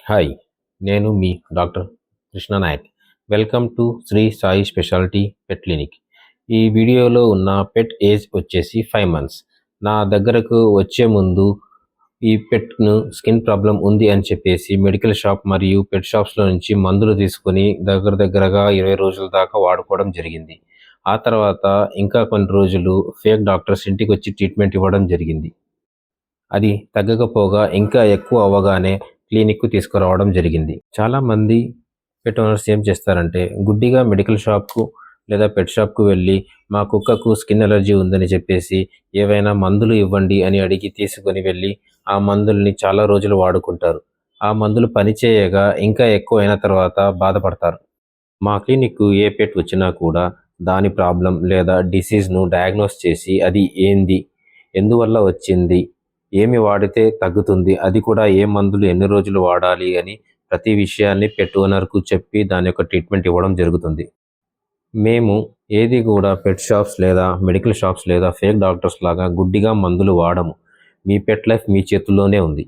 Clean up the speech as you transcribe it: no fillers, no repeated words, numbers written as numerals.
Hi, నేను మీ doctor Krishna Nayak. Welcome to Shri Sai speciality pet clinic. ఈ వీడియోలో ఉన్న పెట్ ఏజ్ వచ్చేసి 5 మంత్స్. నా దగ్గరకు వచ్చే ముందు ఈ పెట్ను స్కిన్ ప్రాబ్లం ఉంది అని చెప్పేసి మెడికల్ షాప్ మరియు పెట్ షాప్స్లో నుంచి మందులు తీసుకొని దగ్గరగా 20 రోజుల దాకా వాడుకోవడం జరిగింది. ఆ తర్వాత ఇంకా కొన్ని రోజులు ఫేక్ డాక్టర్స్ ఇంటికి వచ్చి ట్రీట్మెంట్ ఇవ్వడం జరిగింది. అది తగ్గకపోగా ఇంకా ఎక్కువ అవ్వగానే క్లినిక్కు తీసుకురావడం జరిగింది. చాలామంది పెట్ ఓనర్స్ ఏం చేస్తారంటే గుడ్డిగా మెడికల్ షాప్కు లేదా పెట్ షాప్కు వెళ్ళి మా కుక్కకు స్కిన్ ఎలర్జీ ఉందని చెప్పేసి ఏవైనా మందులు ఇవ్వండి అని అడిగి తీసుకొని వెళ్ళి ఆ మందుల్ని చాలా రోజులు వాడుకుంటారు. ఆ మందులు పనిచేయగా ఇంకా ఎక్కువ అయిన తర్వాత బాధపడతారు. మా క్లినిక్కు ఏ పెట్ వచ్చినా కూడా దాని ప్రాబ్లం లేదా డిసీజ్ను డయాగ్నోస్ చేసి అది ఏంది, ఎందువల్ల వచ్చింది, ఏమి వాడితే తగ్గుతుంది, అది కూడా ఏ మందులు ఎన్ని రోజులు వాడాలి అని ప్రతి విషయాన్ని పెట్ ఓనర్కు చెప్పి దాని యొక్క ట్రీట్మెంట్ ఇవ్వడం జరుగుతుంది. మేము ఏది కూడా పెట్ షాప్స్ లేదా మెడికల్ షాప్స్ లేదా ఫేక్ డాక్టర్స్ లాగా గుడ్డిగా మందులు వాడము. మీ పెట్ లైఫ్ మీ చేతుల్లోనే ఉంది.